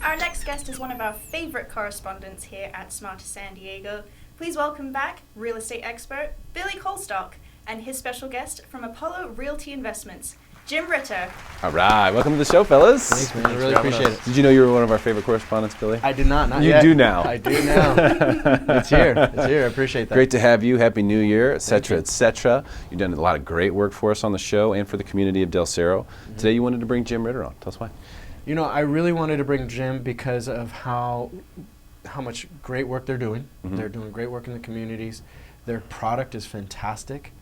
Our next guest is one of our favorite correspondents here at Smarter San Diego. Please welcome back real estate expert Billy Colestock and his special guest from Apollo Realty Investments, Jim Ritter. All right, welcome to the show, fellas. Thanks, man. I really appreciate it. Did you know you were one of our favorite correspondents, Billy? I did not You yet. do now. I do now. It's here. It's here. I appreciate that. Great to have you. Happy New Year, et cetera, et cetera. You've done a lot of great work for us on the show and for the community of Del Cerro. Mm-hmm. Today you wanted to bring Jim Ritter on. Tell us why. You know, I really wanted to bring Jim because of how much great work they're doing. Mm-hmm. They're doing great work in the communities. Their product is fantastic,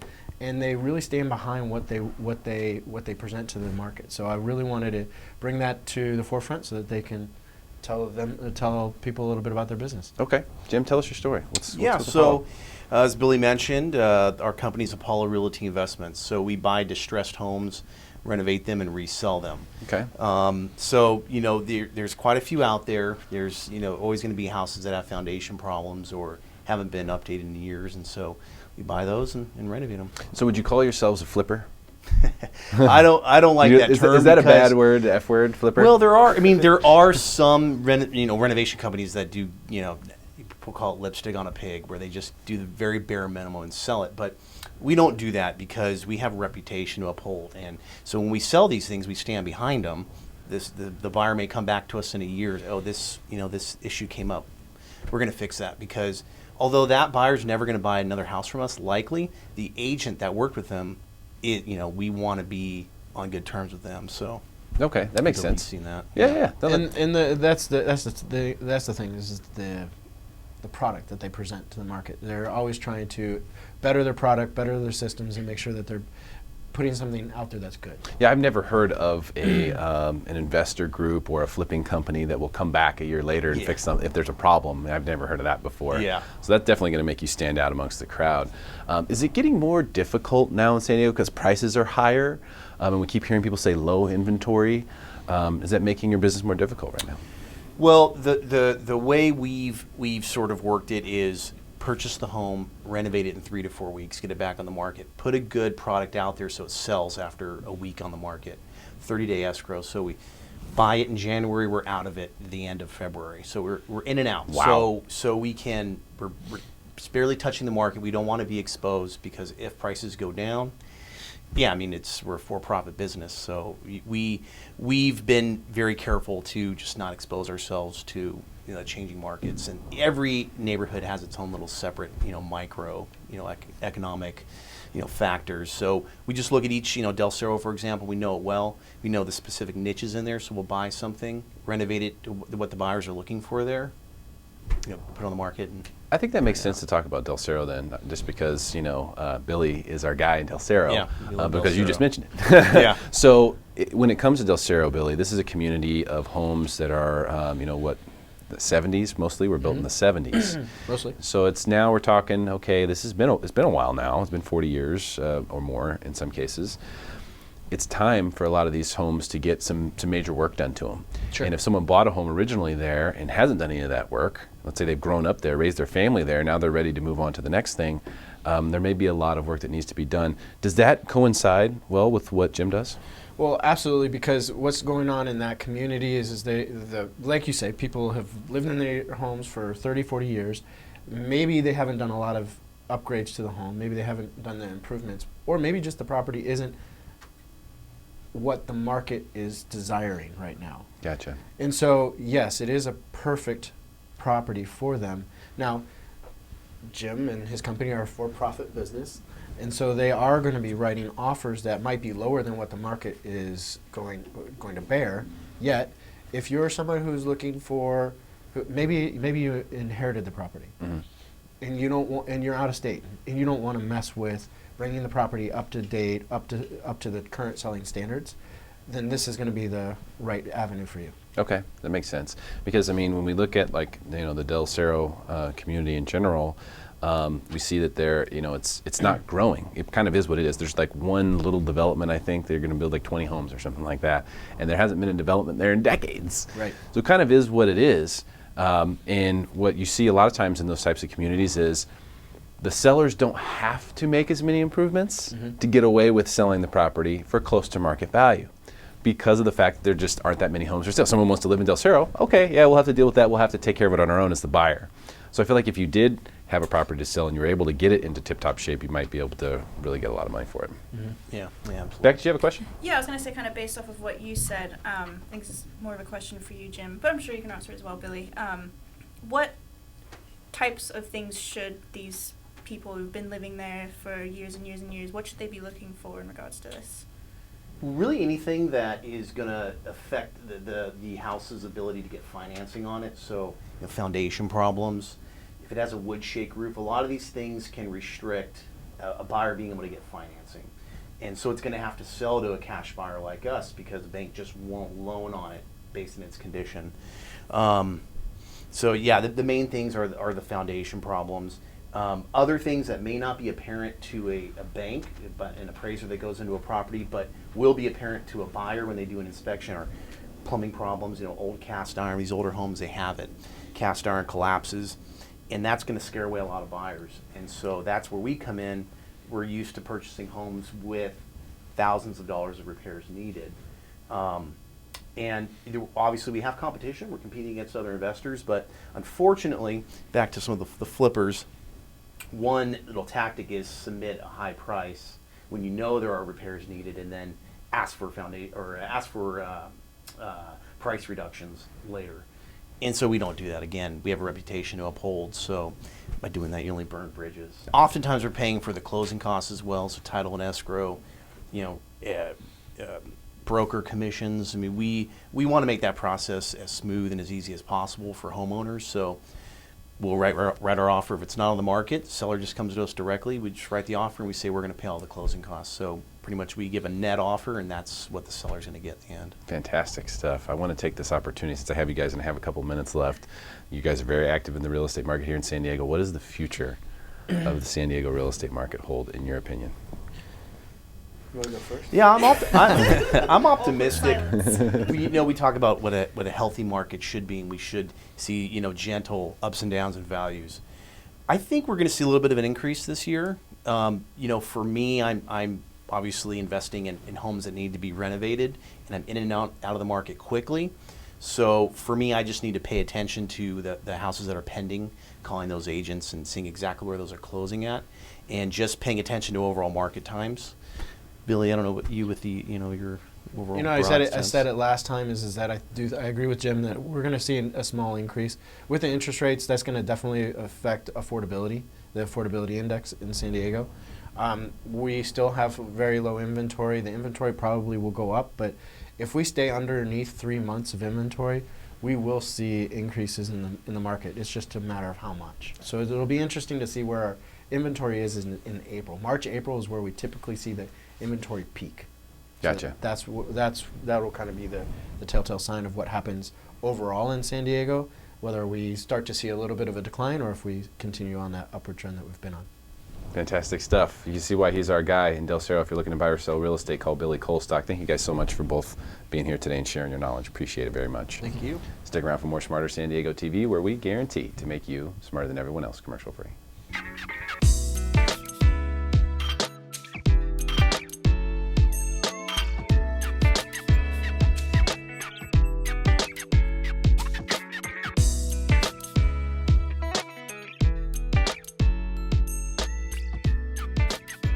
and they really stand behind what they present to the market. So I really wanted to bring that to the forefront so that they can tell people a little bit about their business. Okay, Jim, tell us your story. As Billy mentioned, our company's Apollo Realty Investments. So we buy distressed homes, renovate them, and resell them. Okay. So there's quite a few out there. There's always going to be houses that have foundation problems or haven't been updated in years, and so we buy those and renovate them. So would you call yourselves a flipper? I don't like that term. Is that a bad word, F word, flipper? Well, there are some renovation companies that do, people call it lipstick on a pig, where they just do the very bare minimum and sell it. But we don't do that because we have a reputation to uphold. And so when we sell these things, we stand behind them. The buyer may come back to us in a year. Oh, this issue came up. We're going to fix that, because although that buyer's never going to buy another house from us, likely the agent that worked with them, we want to be on good terms with them. So okay, that makes sense. Seen that? Yeah. That's the thing. This is the product that they present to the market. They're always trying to better their product, better their systems, and make sure that they're putting something out there that's good. Yeah, I've never heard of an investor group or a flipping company that will come back a year later and fix something if there's a problem. I've never heard of that before. Yeah. So that's definitely going to make you stand out amongst the crowd. Is it getting more difficult now in San Diego because prices are higher, and we keep hearing people say low inventory? Is that making your business more difficult right now? Well, the way we've sort of worked it is purchase the home, renovate it in 3 to 4 weeks, get it back on the market, put a good product out there so it sells after a week on the market, 30-day escrow. So we buy it in January, we're out of it at the end of February. So we're in and out. Wow. So we're barely touching the market. We don't want to be exposed, because if prices go down, we're a for-profit business. So we've been very careful to just not expose ourselves to changing markets, and every neighborhood has its own little separate, micro, economic, factors. So we just look at each, Del Cerro, for example, we know it well. We know the specific niches in there, so we'll buy something, renovate it to what the buyers are looking for there, put it on the market. And I think that makes sense to talk about Del Cerro then, just because, Billy is our guy in Del Cerro, because you just mentioned it. Yeah. So when it comes to Del Cerro, Billy, this is a community of homes that are, the 70s mostly were built in the 70s. Mostly. So we're talking, okay, it's been a while now. It's been 40 years or more in some cases. It's time for a lot of these homes to get some major work done to them. Sure. And if someone bought a home originally there and hasn't done any of that work, let's say they've grown up there, raised their family there, now they're ready to move on to the next thing, there may be a lot of work that needs to be done. Does that coincide well with what Jim does? Well, absolutely, because what's going on in that community is like you say, people have lived in their homes for 30, 40 years. Maybe they haven't done a lot of upgrades to the home. Maybe they haven't done the improvements. Or maybe just the property isn't what the market is desiring right now. Gotcha. And so, yes, it is a perfect property for them. Now, Jim and his company are a for-profit business, and so they are going to be writing offers that might be lower than what the market is going to bear. Yet, if you're someone who's looking for, maybe you inherited the property, and you're out of state, and you don't want to mess with bringing the property up to date, up to the current selling standards, then this is going to be the right avenue for you. Okay, that makes sense. Because when we look at the Del Cerro community in general, we see that it's not growing. It kind of is what it is. There's one little development, I think they're going to build 20 homes or something like that, and there hasn't been a development there in decades. Right. So it kind of is what it is. And what you see a lot of times in those types of communities is the sellers don't have to make as many improvements to get away with selling the property for close to market value. because of the fact that there just aren't that many homes for sale. Someone wants to live in Del Cerro, okay, yeah, we'll have to deal with that. We'll have to take care of it on our own as the buyer. So I feel like if you did have a property to sell and you were able to get it into tip-top shape, you might be able to really get a lot of money for it. Yeah, absolutely. Beck, did you have a question? Yeah, I was going to say, kind of based off of what you said, I think this is more of a question for you, Jim, but I'm sure you can answer as well, Billy. What types of things should these people who've been living there for years and years and years, what should they be looking for in regards to this? Really anything that is going to affect the house's ability to get financing on it. So foundation problems. If it has a wood shake roof, a lot of these things can restrict a buyer being able to get financing. And so it's going to have to sell to a cash buyer like us because the bank just won't loan on it based on its condition. So yeah, the main things are the foundation problems. Other things that may not be apparent to a bank, but an appraiser that goes into a property, but will be apparent to a buyer when they do an inspection, are plumbing problems. Old cast iron. These older homes, they have it. Cast iron collapses, and that's going to scare away a lot of buyers. And so that's where we come in. We're used to purchasing homes with thousands of dollars of repairs needed. And obviously we have competition. We're competing against other investors, but unfortunately, back to some of the flippers, one little tactic is submit a high price when you know there are repairs needed, and then ask for price reductions later. And so we don't do that. Again, we have a reputation to uphold, so by doing that, you only burn bridges. Oftentimes we're paying for the closing costs as well, so title and escrow, broker commissions. I mean, we want to make that process as smooth and as easy as possible for homeowners. So we'll write our offer. If it's not on the market, seller just comes to us directly. We just write the offer and we say we're going to pay all the closing costs. So pretty much we give a net offer, and that's what the seller's going to get at the end. Fantastic stuff. I want to take this opportunity, since I have you guys and I have a couple minutes left. You guys are very active in the real estate market here in San Diego. What does the future of the San Diego real estate market hold, in your opinion? You want to go first? Yeah, I'm optimistic. We talk about what a healthy market should be, and we should see gentle ups and downs in values. I think we're going to see a little bit of an increase this year. For me, I'm obviously investing in homes that need to be renovated, and I'm in and out of the market quickly. So for me, I just need to pay attention to the houses that are pending, calling those agents and seeing exactly where those are closing at, and just paying attention to overall market times. Billy, I don't know what you with your overall. I said it last time is that I agree with Jim that we're going to see a small increase with the interest rates. That's going to definitely affect affordability, the affordability index in San Diego. We still have very low inventory. The inventory probably will go up, but if we stay underneath 3 months of inventory, we will see increases in the market. It's just a matter of how much. So it'll be interesting to see where our inventory is in April. March, April is where we typically see the inventory peak. Gotcha. So that'll kind of be the telltale sign of what happens overall in San Diego, whether we start to see a little bit of a decline or if we continue on that upward trend that we've been on. Fantastic stuff. You can see why he's our guy in Del Cerro. If you're looking to buy or sell real estate, call Billy Colestock. Thank you guys so much for both being here today and sharing your knowledge. Appreciate it very much. Thank you. Stick around for more Smarter San Diego TV, where we guarantee to make you smarter than everyone else, commercial free.